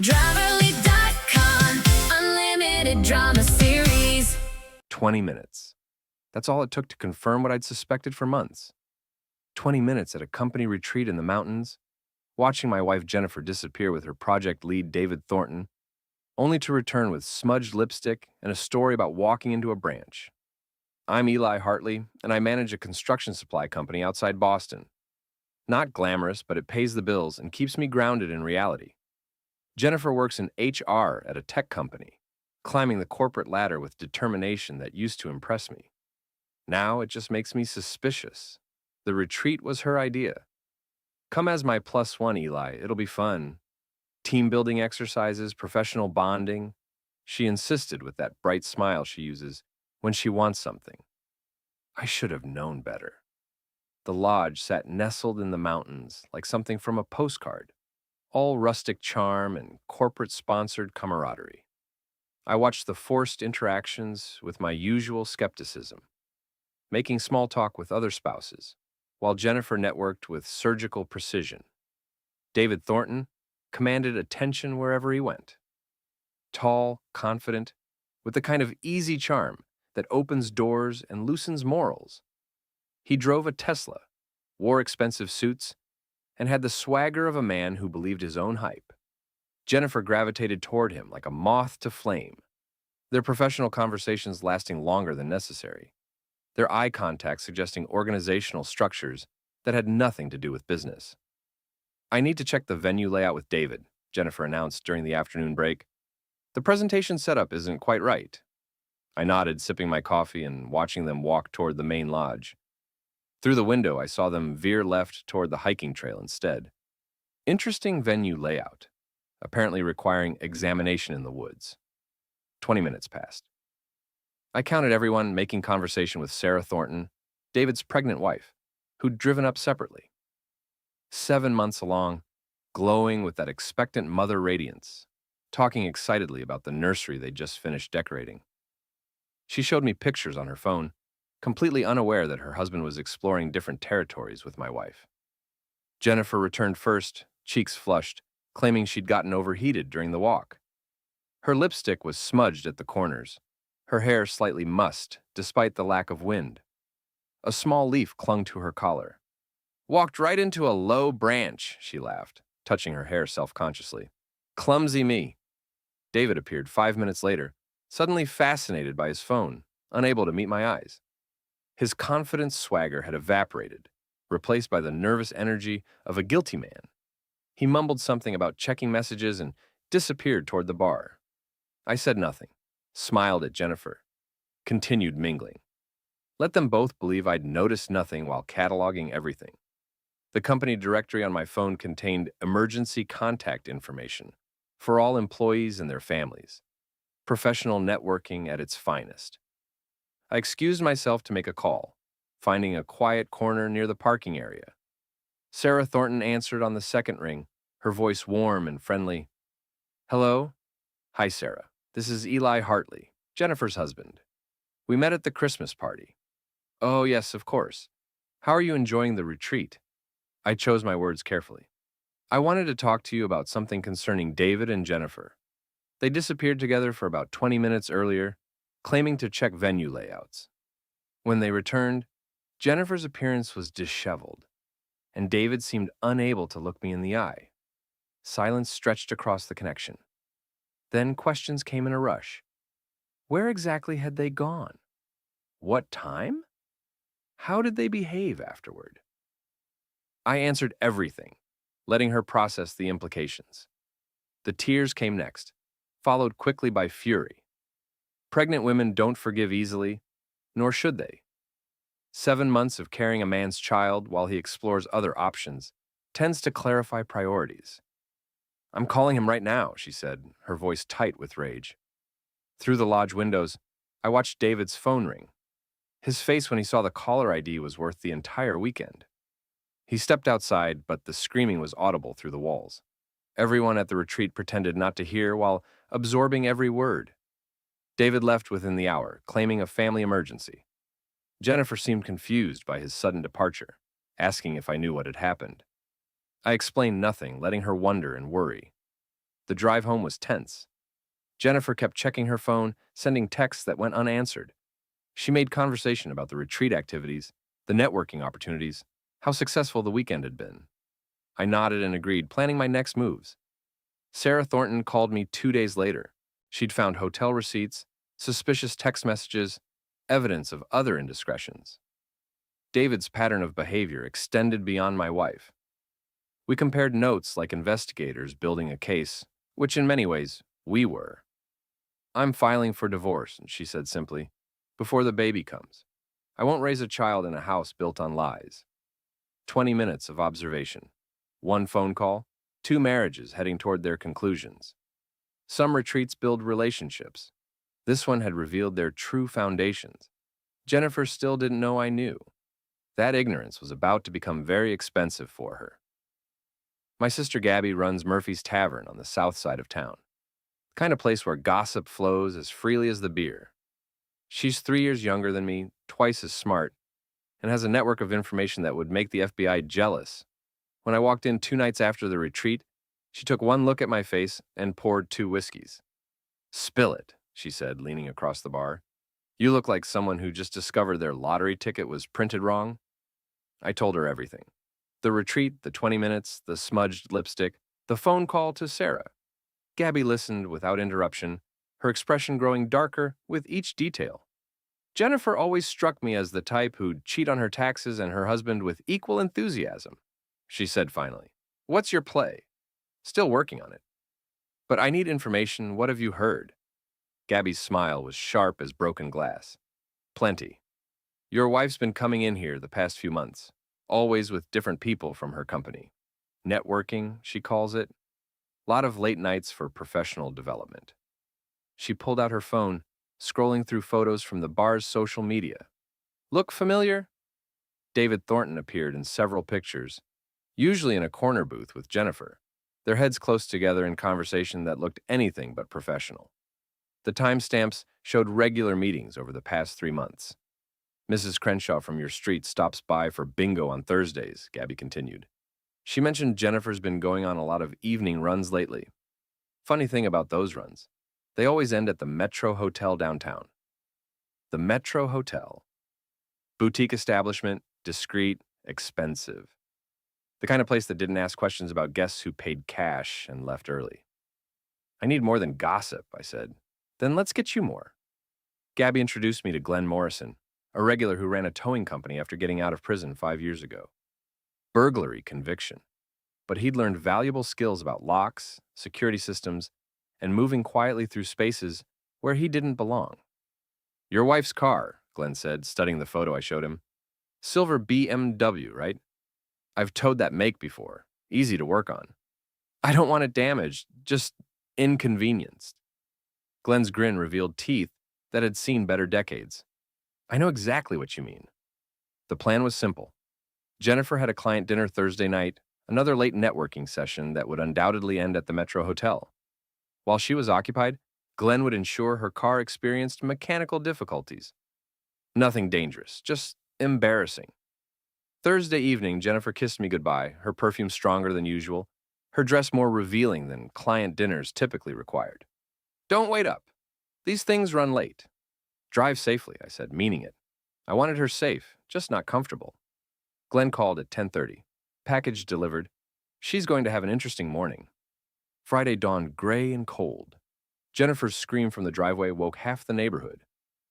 Driverly.com, unlimited drama series. 20 minutes. That's all it took to confirm what I'd suspected for months. 20 minutes at a company retreat in the mountains, watching my wife Jennifer disappear with her project lead David Thornton, only to return with smudged lipstick and a story about walking into a branch. I'm Eli Hartley, and I manage a construction supply company outside Boston. Not glamorous, but it pays the bills and keeps me grounded in reality. Jennifer works in HR at a tech company, climbing the corporate ladder with determination that used to impress me. Now it just makes me suspicious. The retreat was her idea. Come as my +1, Eli. It'll be fun. Team building exercises, professional bonding. She insisted with that bright smile she uses when she wants something. I should have known better. The lodge sat nestled in the mountains like something from a postcard, all rustic charm and corporate-sponsored camaraderie. I watched the forced interactions with my usual skepticism, making small talk with other spouses, while Jennifer networked with surgical precision. David Thornton commanded attention wherever he went. Tall, confident, with the kind of easy charm that opens doors and loosens morals. He drove a Tesla, wore expensive suits, and had the swagger of a man who believed his own hype. Jennifer gravitated toward him like a moth to flame, their professional conversations lasting longer than necessary, their eye contact suggesting organizational structures that had nothing to do with business. I need to check the venue layout with David, Jennifer announced during the afternoon break. The presentation setup isn't quite right. I nodded, sipping my coffee and watching them walk toward the main lodge. Through the window, I saw them veer left toward the hiking trail instead. Interesting venue layout, apparently requiring examination in the woods. 20 minutes passed. I counted everyone making conversation with Sarah Thornton, David's pregnant wife, who'd driven up separately. 7 months along, glowing with that expectant mother radiance, talking excitedly about the nursery they'd just finished decorating. She showed me pictures on her phone, completely unaware that her husband was exploring different territories with my wife. Jennifer returned first, cheeks flushed, claiming she'd gotten overheated during the walk. Her lipstick was smudged at the corners, her hair slightly mussed despite the lack of wind. A small leaf clung to her collar. Walked right into a low branch, she laughed, touching her hair self-consciously. Clumsy me. David appeared 5 minutes later, suddenly fascinated by his phone, unable to meet my eyes. His confident swagger had evaporated, replaced by the nervous energy of a guilty man. He mumbled something about checking messages and disappeared toward the bar. I said nothing, smiled at Jennifer, continued mingling. Let them both believe I'd noticed nothing while cataloging everything. The company directory on my phone contained emergency contact information for all employees and their families. Professional networking at its finest. I excused myself to make a call, finding a quiet corner near the parking area. Sarah Thornton answered on the second ring, her voice warm and friendly. Hello? Hi, Sarah. This is Eli Hartley, Jennifer's husband. We met at the Christmas party. Oh, yes, of course. How are you enjoying the retreat? I chose my words carefully. I wanted to talk to you about something concerning David and Jennifer. They disappeared together for about 20 minutes earlier, claiming to check venue layouts. When they returned, Jennifer's appearance was disheveled, and David seemed unable to look me in the eye. Silence stretched across the connection. Then questions came in a rush. Where exactly had they gone? What time? How did they behave afterward? I answered everything, letting her process the implications. The tears came next, followed quickly by fury. Pregnant women don't forgive easily, nor should they. 7 months of carrying a man's child while he explores other options tends to clarify priorities. I'm calling him right now, she said, her voice tight with rage. Through the lodge windows, I watched David's phone ring. His face when he saw the caller ID was worth the entire weekend. He stepped outside, but the screaming was audible through the walls. Everyone at the retreat pretended not to hear while absorbing every word. David left within the hour, claiming a family emergency. Jennifer seemed confused by his sudden departure, asking if I knew what had happened. I explained nothing, letting her wonder and worry. The drive home was tense. Jennifer kept checking her phone, sending texts that went unanswered. She made conversation about the retreat activities, the networking opportunities, how successful the weekend had been. I nodded and agreed, planning my next moves. Sarah Thornton called me 2 days later. She'd found hotel receipts, suspicious text messages, evidence of other indiscretions. David's pattern of behavior extended beyond my wife. We compared notes like investigators building a case, which in many ways we were. "I'm filing for divorce," she said simply, "before the baby comes. I won't raise a child in a house built on lies." 20 minutes of observation. One phone call, two marriages heading toward their conclusions. Some retreats build relationships. This one had revealed their true foundations. Jennifer still didn't know I knew. That ignorance was about to become very expensive for her. My sister Gabby runs Murphy's Tavern on the south side of town. The kind of place where gossip flows as freely as the beer. She's 3 years younger than me, twice as smart, and has a network of information that would make the FBI jealous. When I walked in 2 nights after the retreat, she took one look at my face and poured 2 whiskeys. "Spill it," she said, leaning across the bar. "You look like someone who just discovered their lottery ticket was printed wrong." I told her everything. The retreat, the 20 minutes, the smudged lipstick, the phone call to Sarah. Gabby listened without interruption, her expression growing darker with each detail. Jennifer always struck me as the type who'd cheat on her taxes and her husband with equal enthusiasm. She said finally, "What's your play?" "Still working on it." "But I need information. What have you heard?" Gabby's smile was sharp as broken glass. "Plenty. Your wife's been coming in here the past few months, always with different people from her company. Networking, she calls it. Lot of late nights for professional development." She pulled out her phone, scrolling through photos from the bar's social media. "Look familiar?" David Thornton appeared in several pictures, usually in a corner booth with Jennifer, their heads close together in conversation that looked anything but professional. The timestamps showed regular meetings over the past 3 months. "Mrs. Crenshaw from your street stops by for bingo on Thursdays," Gabby continued. She mentioned Jennifer's been going on a lot of evening runs lately. Funny thing about those runs, they always end at the Metro Hotel downtown. The Metro Hotel. Boutique establishment, discreet, expensive. The kind of place that didn't ask questions about guests who paid cash and left early. "I need more than gossip," I said. "Then let's get you more." Gabby introduced me to Glenn Morrison, a regular who ran a towing company after getting out of prison 5 years ago. Burglary conviction. But he'd learned valuable skills about locks, security systems, and moving quietly through spaces where he didn't belong. "Your wife's car," Glenn said, studying the photo I showed him. "Silver BMW, right? I've towed that make before. Easy to work on." "I don't want it damaged, just inconvenienced." Glenn's grin revealed teeth that had seen better decades. "I know exactly what you mean." The plan was simple. Jennifer had a client dinner Thursday night, another late networking session that would undoubtedly end at the Metro Hotel. While she was occupied, Glenn would ensure her car experienced mechanical difficulties. Nothing dangerous, just embarrassing. Thursday evening, Jennifer kissed me goodbye, her perfume stronger than usual, her dress more revealing than client dinners typically required. "Don't wait up. These things run late." "Drive safely," I said, meaning it. I wanted her safe, just not comfortable. Glenn called at 10:30. Package delivered. She's going to have an interesting morning. Friday dawned gray and cold. Jennifer's scream from the driveway woke half the neighborhood.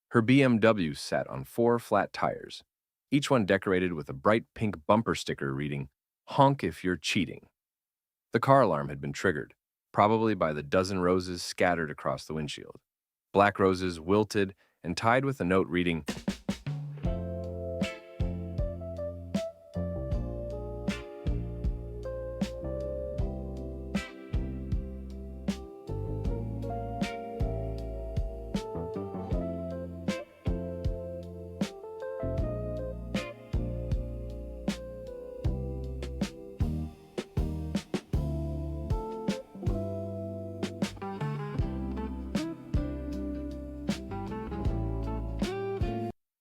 Her BMW sat on 4 flat tires, each one decorated with a bright pink bumper sticker reading, "Honk if you're cheating." The car alarm had been triggered, probably by the dozen roses scattered across the windshield. Black roses wilted and tied with a note reading,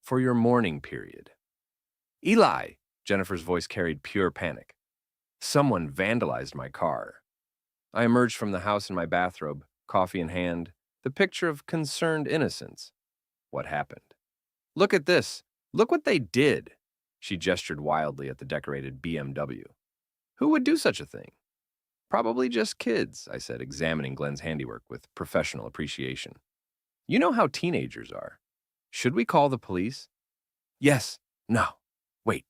"For your mourning period." "Eli!" Jennifer's voice carried pure panic. "Someone vandalized my car." I emerged from the house in my bathrobe, coffee in hand, the picture of concerned innocence. What happened? Look at this. Look what they did. She gestured wildly at the decorated BMW. Who would do such a thing? Probably just kids, I said, examining Glenn's handiwork with professional appreciation. You know how teenagers are. Should we call the police? Yes. No. Wait.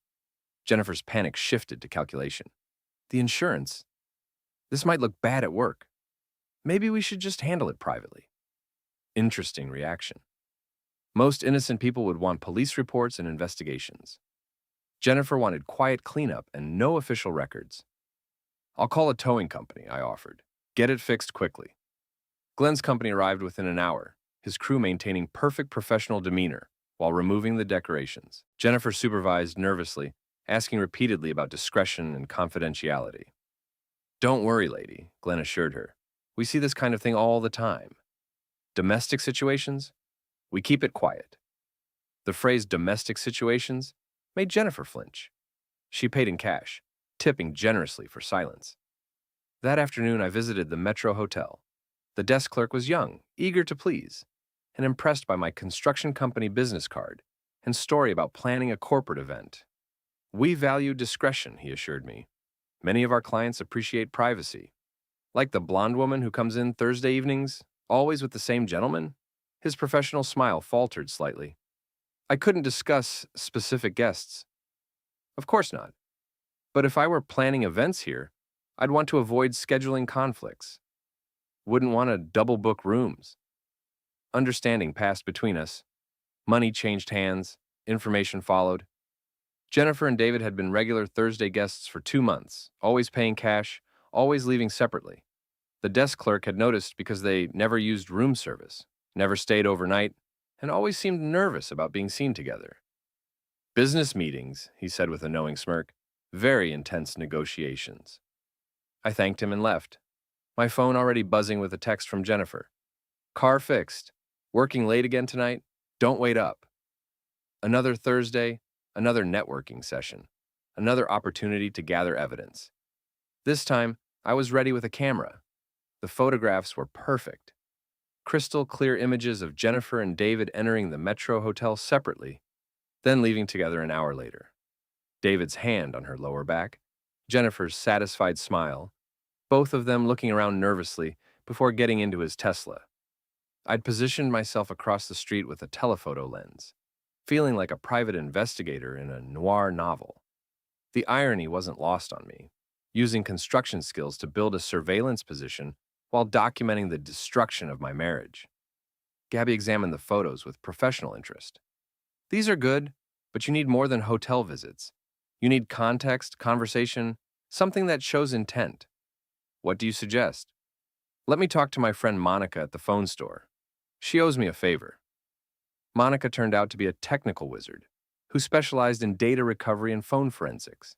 Jennifer's panic shifted to calculation. The insurance. This might look bad at work. Maybe we should just handle it privately. Interesting reaction. Most innocent people would want police reports and investigations. Jennifer wanted quiet cleanup and no official records. I'll call a towing company, I offered. Get it fixed quickly. Glenn's company arrived within an hour, his crew maintaining perfect professional demeanor while removing the decorations. Jennifer supervised nervously, asking repeatedly about discretion and confidentiality. Don't worry, lady, Glenn assured her. We see this kind of thing all the time. Domestic situations? We keep it quiet. The phrase domestic situations made Jennifer flinch. She paid in cash, tipping generously for silence. That afternoon, I visited the Metro Hotel. The desk clerk was young, eager to please, and impressed by my construction company business card and story about planning a corporate event. We value discretion, he assured me. Many of our clients appreciate privacy. Like the blonde woman who comes in Thursday evenings, always with the same gentleman? His professional smile faltered slightly. I couldn't discuss specific guests. Of course not. But if I were planning events here, I'd want to avoid scheduling conflicts. Wouldn't want to double book rooms. Understanding passed between us. Money changed hands. Information followed. Jennifer and David had been regular Thursday guests for 2 months, always paying cash, always leaving separately. The desk clerk had noticed because they never used room service, never stayed overnight, and always seemed nervous about being seen together. Business meetings, he said with a knowing smirk. Very intense negotiations. I thanked him and left, my phone already buzzing with a text from Jennifer. Car fixed. Working late again tonight? Don't wait up. Another Thursday, another networking session, another opportunity to gather evidence. This time, I was ready with a camera. The photographs were perfect. Crystal clear images of Jennifer and David entering the Metro Hotel separately, then leaving together an hour later. David's hand on her lower back, Jennifer's satisfied smile, both of them looking around nervously before getting into his Tesla. I'd positioned myself across the street with a telephoto lens, feeling like a private investigator in a noir novel. The irony wasn't lost on me, using construction skills to build a surveillance position while documenting the destruction of my marriage. Gabby examined the photos with professional interest. These are good, but you need more than hotel visits. You need context, conversation, something that shows intent. What do you suggest? Let me talk to my friend Monica at the phone store. She owes me a favor. Monica turned out to be a technical wizard who specialized in data recovery and phone forensics.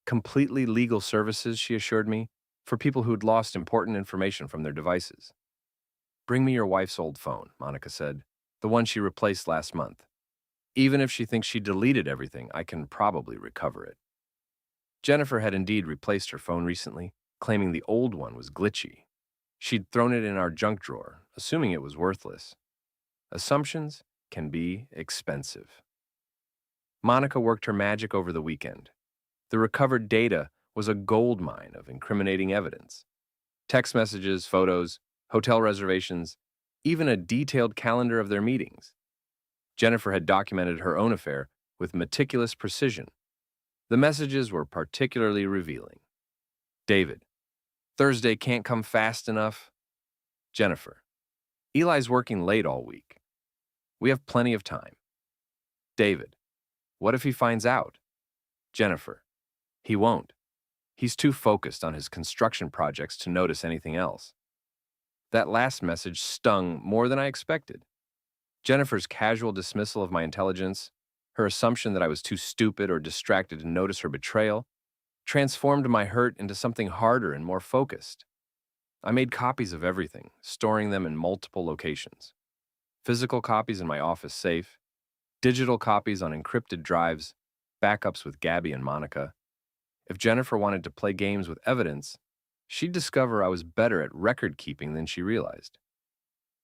Completely legal services, she assured me, for people who'd lost important information from their devices. Bring me your wife's old phone, Monica said, the one she replaced last month. Even if she thinks she deleted everything, I can probably recover it. Jennifer had indeed replaced her phone recently, claiming the old one was glitchy. She'd thrown it in our junk drawer, assuming it was worthless. Assumptions can be expensive. Monica worked her magic over the weekend. The recovered data was a gold mine of incriminating evidence. Text messages, photos, hotel reservations, even a detailed calendar of their meetings. Jennifer had documented her own affair with meticulous precision. The messages were particularly revealing. David, Thursday can't come fast enough. Jennifer, Eli's working late all week. We have plenty of time. David, what if he finds out? Jennifer, he won't. He's too focused on his construction projects to notice anything else. That last message stung more than I expected. Jennifer's casual dismissal of my intelligence, her assumption that I was too stupid or distracted to notice her betrayal, transformed my hurt into something harder and more focused. I made copies of everything, storing them in multiple locations. Physical copies in my office safe, digital copies on encrypted drives, backups with Gabby and Monica. If Jennifer wanted to play games with evidence, She'd discover I was better at record keeping than she realized.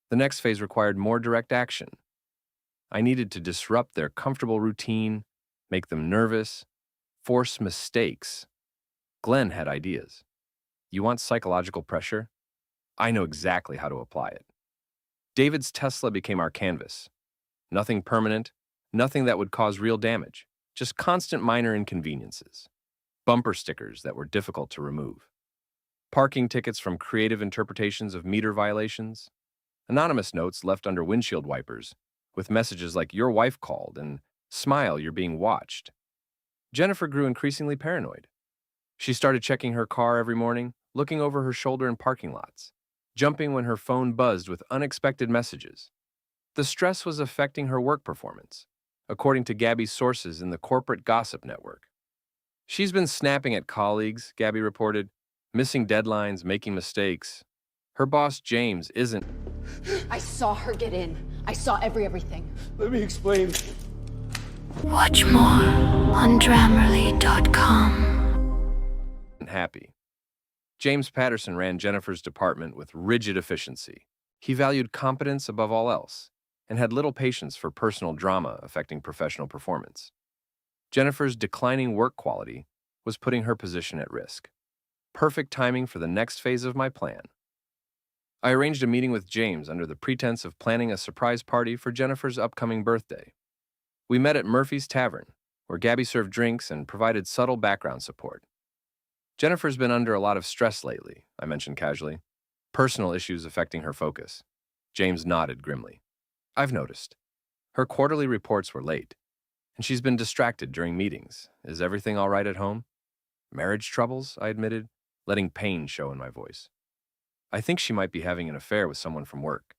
The next phase required more direct action. I needed to disrupt their comfortable routine, make them nervous, force mistakes. Glenn had ideas. You want psychological pressure? I know exactly how to apply it. David's Tesla became our canvas. Nothing permanent, nothing that would cause real damage, just constant minor inconveniences. Bumper stickers that were difficult to remove. Parking tickets from creative interpretations of meter violations. Anonymous notes left under windshield wipers with messages like "Your wife called" and "Smile, you're being watched." Jennifer grew increasingly paranoid. She started checking her car every morning, looking over her shoulder in parking lots, jumping when her phone buzzed with unexpected messages. The stress was affecting her work performance, according to Gabby's sources in the corporate gossip network. She's been snapping at colleagues, Gabby reported, missing deadlines, making mistakes. Her boss, James, isn't I saw her get in. I saw everything. Let me explain. Watch more on Grammarly.com. happy. James Patterson ran Jennifer's department with rigid efficiency. He valued competence above all else and had little patience for personal drama affecting professional performance. Jennifer's declining work quality was putting her position at risk. Perfect timing for the next phase of my plan. I arranged a meeting with James under the pretense of planning a surprise party for Jennifer's upcoming birthday. We met at Murphy's Tavern, where Gabby served drinks and provided subtle background support. Jennifer's been under a lot of stress lately, I mentioned casually. Personal issues affecting her focus. James nodded grimly. I've noticed. Her quarterly reports were late, and she's been distracted during meetings. Is everything all right at home? Marriage troubles, I admitted, letting pain show in my voice. I think she might be having an affair with someone from work.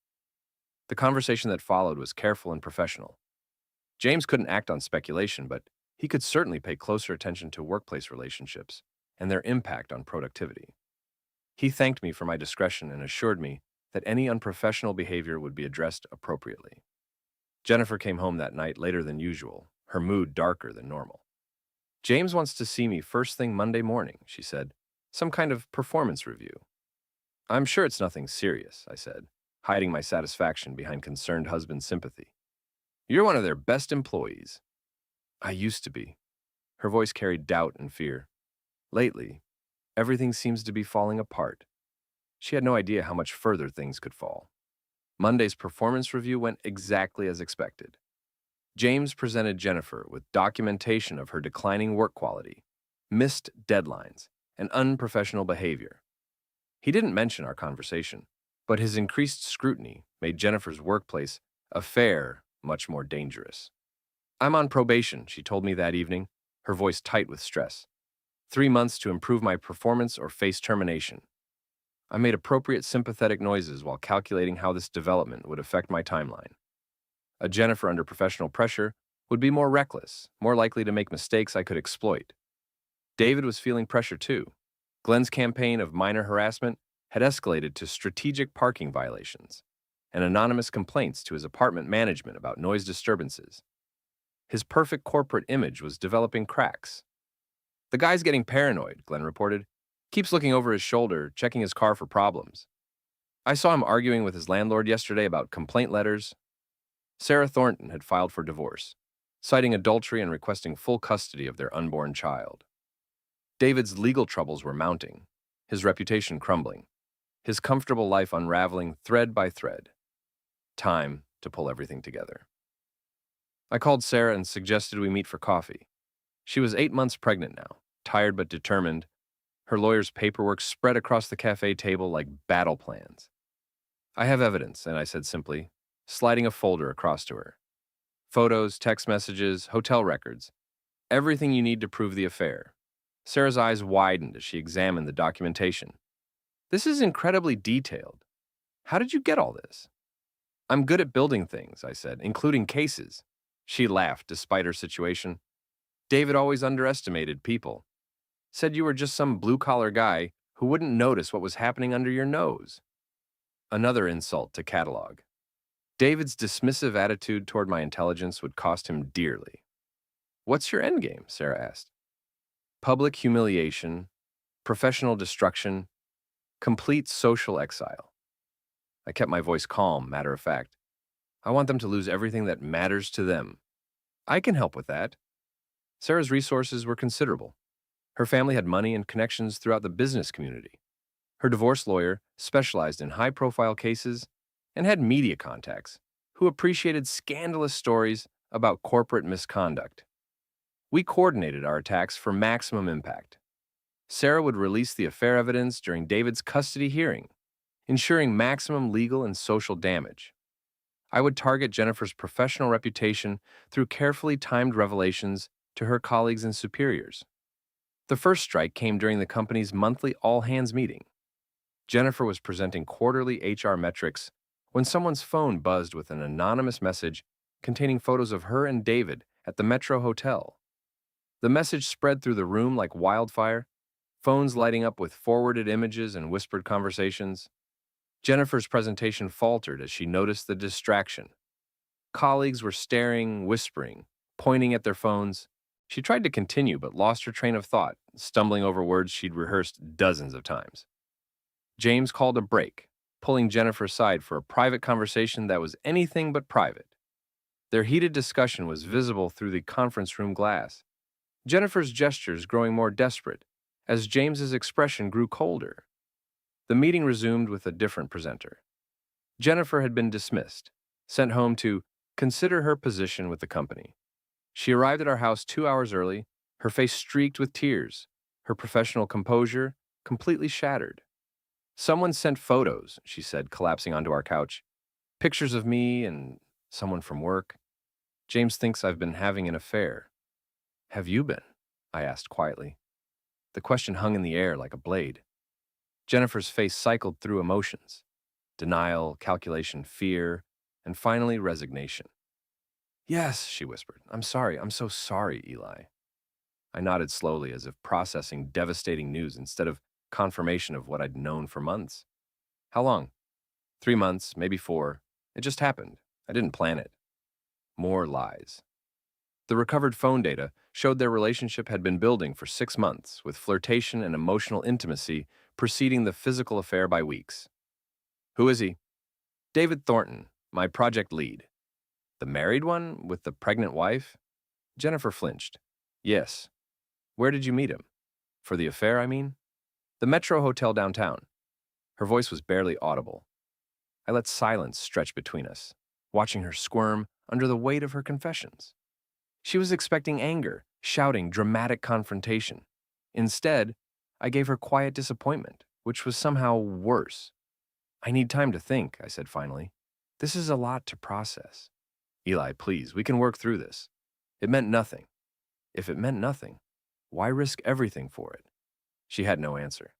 The conversation that followed was careful and professional. James couldn't act on speculation, but he could certainly pay closer attention to workplace relationships and their impact on productivity. He thanked me for my discretion and assured me that any unprofessional behavior would be addressed appropriately. Jennifer came home that night later than usual, her mood darker than normal. James wants to see me first thing Monday morning, she said. Some kind of performance review. I'm sure it's nothing serious, I said, hiding my satisfaction behind concerned husband's sympathy. You're one of their best employees. I used to be. Her voice carried doubt and fear. Lately, everything seems to be falling apart. She had no idea how much further things could fall. Monday's performance review went exactly as expected. James presented Jennifer with documentation of her declining work quality, missed deadlines, and unprofessional behavior. He didn't mention our conversation, but his increased scrutiny made Jennifer's workplace affair much more dangerous. I'm on probation, she told me that evening, her voice tight with stress. 3 months to improve my performance or face termination. I made appropriate sympathetic noises while calculating how this development would affect my timeline. A Jennifer under professional pressure would be more reckless, more likely to make mistakes I could exploit. David was feeling pressure too. Glenn's campaign of minor harassment had escalated to strategic parking violations and anonymous complaints to his apartment management about noise disturbances. His perfect corporate image was developing cracks. The guy's getting paranoid, Glenn reported. Keeps looking over his shoulder, checking his car for problems. I saw him arguing with his landlord yesterday about complaint letters. Sarah Thornton had filed for divorce, citing adultery and requesting full custody of their unborn child. David's legal troubles were mounting, his reputation crumbling, his comfortable life unraveling thread by thread. Time to pull everything together. I called Sarah and suggested we meet for coffee. She was 8 months pregnant now, tired but determined, her lawyer's paperwork spread across the cafe table like battle plans. I have evidence, and I said simply, sliding a folder across to her. Photos, text messages, hotel records, everything you need to prove the affair. Sarah's eyes widened as she examined the documentation. This is incredibly detailed. How did you get all this? I'm good at building things, I said, including cases. She laughed despite her situation. David always underestimated people. Said you were just some blue-collar guy who wouldn't notice what was happening under your nose. Another insult to catalog. David's dismissive attitude toward my intelligence would cost him dearly. What's your endgame? Sarah asked. Public humiliation, professional destruction, Complete social exile. I kept my voice calm, matter of fact. I want them to lose everything that matters to them. I can help with that. Sarah's resources were considerable. Her family had money and connections throughout the business community. Her divorce lawyer specialized in high-profile cases and had media contacts who appreciated scandalous stories about corporate misconduct. We coordinated our attacks for maximum impact. Sarah would release the affair evidence during David's custody hearing, ensuring maximum legal and social damage. I would target Jennifer's professional reputation through carefully timed revelations to her colleagues and superiors. The first strike came during the company's monthly all-hands meeting. Jennifer was presenting quarterly HR metrics when someone's phone buzzed with an anonymous message containing photos of her and David at the Metro Hotel. The message spread through the room like wildfire, phones lighting up with forwarded images and whispered conversations. Jennifer's presentation faltered as she noticed the distraction. Colleagues were staring, whispering, pointing at their phones. She tried to continue but lost her train of thought, stumbling over words she'd rehearsed dozens of times. James called a break, pulling Jennifer aside for a private conversation that was anything but private. Their heated discussion was visible through the conference room glass, Jennifer's gestures growing more desperate as James's expression grew colder. The meeting resumed with a different presenter. Jennifer had been dismissed, sent home to consider her position with the company. She arrived at our house 2 hours early, her face streaked with tears, her professional composure completely shattered. "Someone sent photos," she said, collapsing onto our couch. "Pictures of me and someone from work. James thinks I've been having an affair." "Have you been?" I asked quietly. The question hung in the air like a blade. Jennifer's face cycled through emotions: denial, calculation, fear, and finally resignation. "Yes," she whispered. "I'm sorry. I'm so sorry, Eli." I nodded slowly as if processing devastating news instead of confirmation of what I'd known for months. "How long?" 3 months, maybe 4. It just happened. I didn't plan it." More lies. The recovered phone data showed their relationship had been building for 6 months, with flirtation and emotional intimacy preceding the physical affair by weeks. "Who is he?" "David Thornton, my project lead." "The married one with the pregnant wife?" Jennifer flinched. "Yes." "Where did you meet him?" "For the affair, I mean?" "The Metro Hotel downtown." Her voice was barely audible. I let silence stretch between us, watching her squirm under the weight of her confessions. She was expecting anger, shouting, dramatic confrontation. Instead, I gave her quiet disappointment, which was somehow worse. "I need time to think," I said finally. "This is a lot to process." "Eli, please, we can work through this. It meant nothing." If it meant nothing, why risk everything for it? She had no answer.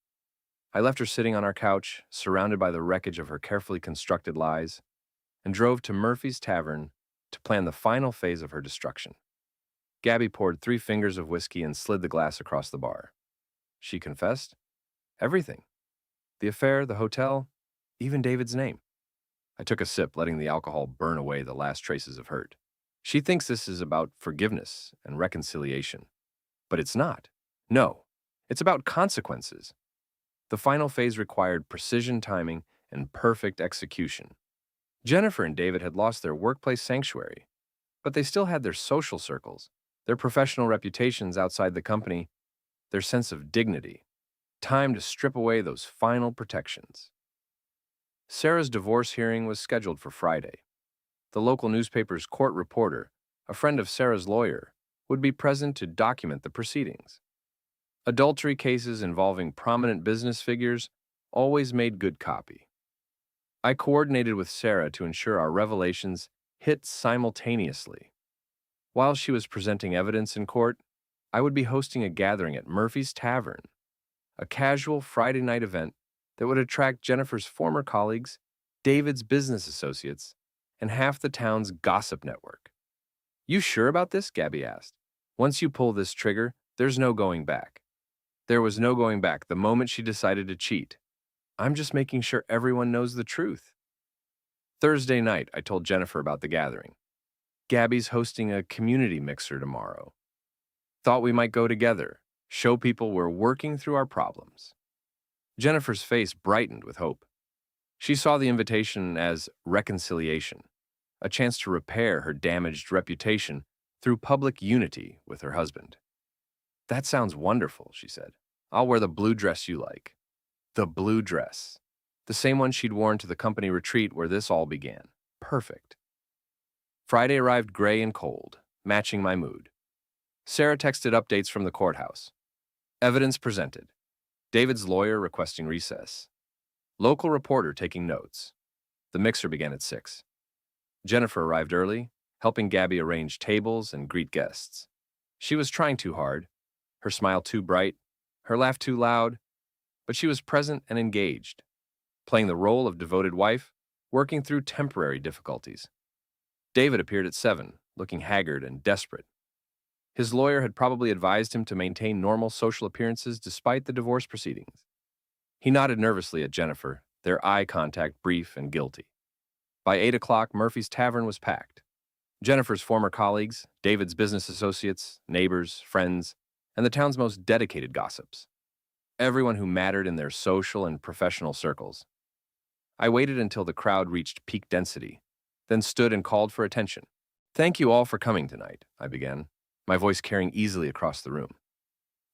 I left her sitting on our couch, surrounded by the wreckage of her carefully constructed lies, and drove to Murphy's Tavern to plan the final phase of her destruction. Gabby poured 3 fingers of whiskey and slid the glass across the bar. She confessed everything: the affair, the hotel, even David's name. I took a sip, letting the alcohol burn away the last traces of hurt. She thinks this is about forgiveness and reconciliation. But it's not. No, it's about consequences. The final phase required precision timing and perfect execution. Jennifer and David had lost their workplace sanctuary, but they still had their social circles, their professional reputations outside the company, their sense of dignity. Time to strip away those final protections. Sarah's divorce hearing was scheduled for Friday. The local newspaper's court reporter, a friend of Sarah's lawyer, would be present to document the proceedings. Adultery cases involving prominent business figures always made good copy. I coordinated with Sarah to ensure our revelations hit simultaneously. While she was presenting evidence in court, I would be hosting a gathering at Murphy's Tavern, a casual Friday night event that would attract Jennifer's former colleagues, David's business associates, and half the town's gossip network. "You sure about this?" Gabby asked. "Once you pull this trigger, there's no going back." There was no going back the moment she decided to cheat. "I'm just making sure everyone knows the truth." Thursday night, I told Jennifer about the gathering. "Gabby's hosting a community mixer tomorrow. Thought we might go together, show people we're working through our problems." Jennifer's face brightened with hope. She saw the invitation as reconciliation, a chance to repair her damaged reputation through public unity with her husband. That sounds wonderful, she said. I'll wear the blue dress you like. The blue dress. The same one she'd worn to the company retreat where this all began. Perfect. Friday arrived gray and cold, matching my mood. Sarah texted updates from the courthouse. Evidence presented. David's lawyer requesting recess. Local reporter taking notes. The mixer began at 6. Jennifer arrived early, helping Gabby arrange tables and greet guests. She was trying too hard, her smile too bright, her laugh too loud, but she was present and engaged, playing the role of devoted wife, working through temporary difficulties. David appeared at 7, looking haggard and desperate. His lawyer had probably advised him to maintain normal social appearances despite the divorce proceedings. He nodded nervously at Jennifer, their eye contact brief and guilty. By 8 o'clock, Murphy's Tavern was packed. Jennifer's former colleagues, David's business associates, neighbors, friends, and the town's most dedicated gossips. Everyone who mattered in their social and professional circles. I waited until the crowd reached peak density, then stood and called for attention. Thank you all for coming tonight, I began, my voice carrying easily across the room.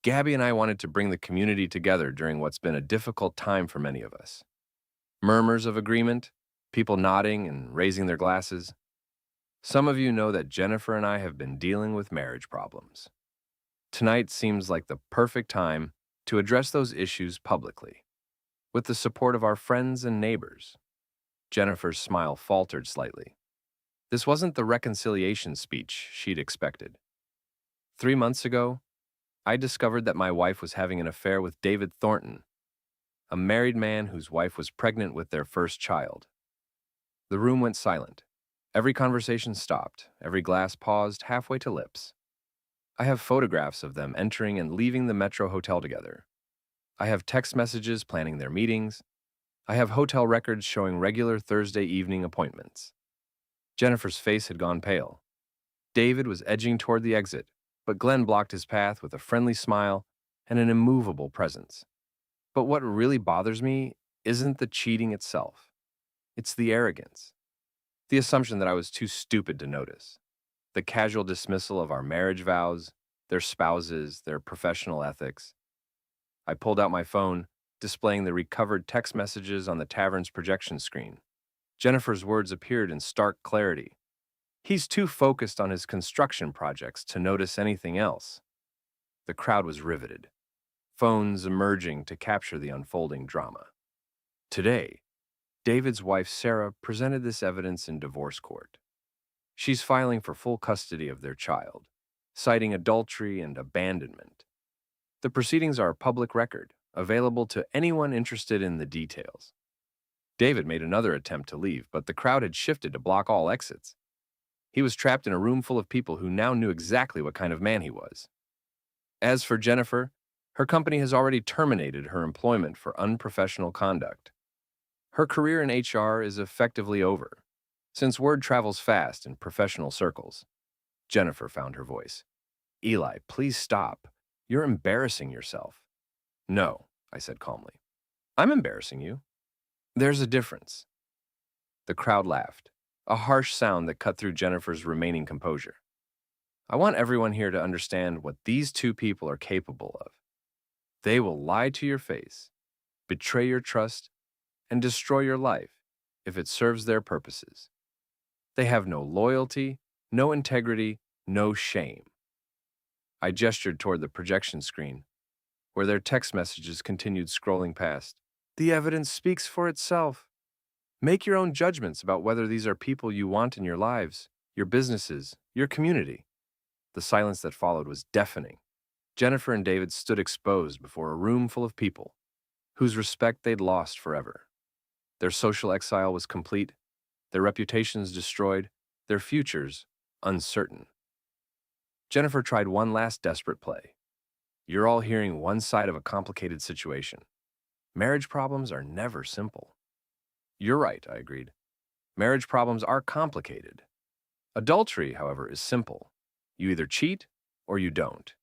Gabby and I wanted to bring the community together during what's been a difficult time for many of us. Murmurs of agreement, people nodding and raising their glasses. Some of you know that Jennifer and I have been dealing with marriage problems. Tonight seems like the perfect time to address those issues publicly, with the support of our friends and neighbors. Jennifer's smile faltered slightly. This wasn't the reconciliation speech she'd expected. 3 months ago, I discovered that my wife was having an affair with David Thornton, a married man whose wife was pregnant with their first child. The room went silent. Every conversation stopped, every glass paused halfway to lips. I have photographs of them entering and leaving the Metro Hotel together. I have text messages planning their meetings. I have hotel records showing regular Thursday evening appointments. Jennifer's face had gone pale. David was edging toward the exit, but Glenn blocked his path with a friendly smile and an immovable presence. But what really bothers me isn't the cheating itself. It's the arrogance. The assumption that I was too stupid to notice. The casual dismissal of our marriage vows, their spouses, their professional ethics. I pulled out my phone, displaying the recovered text messages on the tavern's projection screen. Jennifer's words appeared in stark clarity. He's too focused on his construction projects to notice anything else. The crowd was riveted, phones emerging to capture the unfolding drama. Today, David's wife Sarah presented this evidence in divorce court. She's filing for full custody of their child, citing adultery and abandonment. The proceedings are a public record, available to anyone interested in the details. David made another attempt to leave, but the crowd had shifted to block all exits. He was trapped in a room full of people who now knew exactly what kind of man he was. As for Jennifer, her company has already terminated her employment for unprofessional conduct. Her career in HR is effectively over, since word travels fast in professional circles. Jennifer found her voice. Eli, please stop. You're embarrassing yourself. No, I said calmly. I'm embarrassing you. There's a difference. The crowd laughed, a harsh sound that cut through Jennifer's remaining composure. I want everyone here to understand what these two people are capable of. They will lie to your face, betray your trust, and destroy your life if it serves their purposes. They have no loyalty, no integrity, no shame. I gestured toward the projection screen, where their text messages continued scrolling past. The evidence speaks for itself. Make your own judgments about whether these are people you want in your lives, your businesses, your community. The silence that followed was deafening. Jennifer and David stood exposed before a room full of people whose respect they'd lost forever. Their social exile was complete, their reputations destroyed, their futures uncertain. Jennifer tried one last desperate play. You're all hearing one side of a complicated situation. Marriage problems are never simple. You're right, I agreed. Marriage problems are complicated. Adultery, however, is simple. You either cheat or you don't.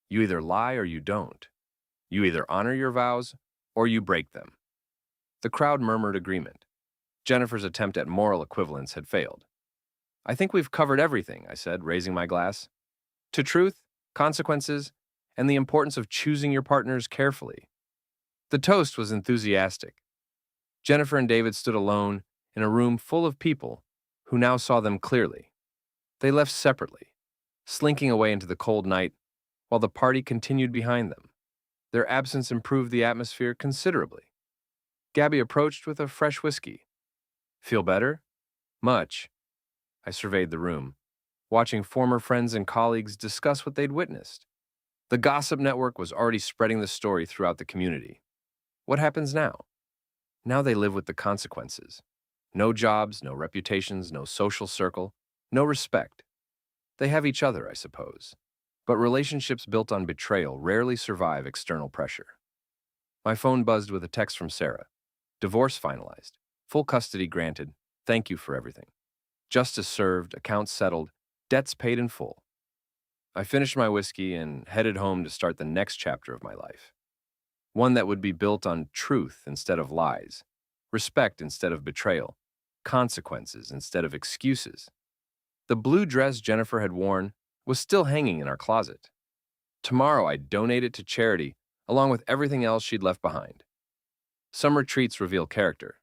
You either lie or you don't. You either honor your vows or you break them. The crowd murmured agreement. Jennifer's attempt at moral equivalence had failed. I think we've covered everything, I said, raising my glass. To truth, consequences, and the importance of choosing your partners carefully. The toast was enthusiastic. Jennifer and David stood alone in a room full of people who now saw them clearly. They left separately, slinking away into the cold night while the party continued behind them. Their absence improved the atmosphere considerably. Gabby approached with a fresh whiskey. Feel better? Much. I surveyed the room, watching former friends and colleagues discuss what they'd witnessed. The gossip network was already spreading the story throughout the community. What happens now? Now they live with the consequences. No jobs, no reputations, no social circle, no respect. They have each other, I suppose. But relationships built on betrayal rarely survive external pressure. My phone buzzed with a text from Sarah. Divorce finalized. Full custody granted. Thank you for everything. Justice served, accounts settled, debts paid in full. I finished my whiskey and headed home to start the next chapter of my life. One that would be built on truth instead of lies, respect instead of betrayal, consequences instead of excuses. The blue dress Jennifer had worn was still hanging in our closet. Tomorrow I'd donate it to charity, along with everything else she'd left behind. Some retreats reveal character.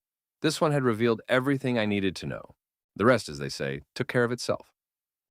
This one had revealed everything I needed to know. The rest, as they say, took care of itself.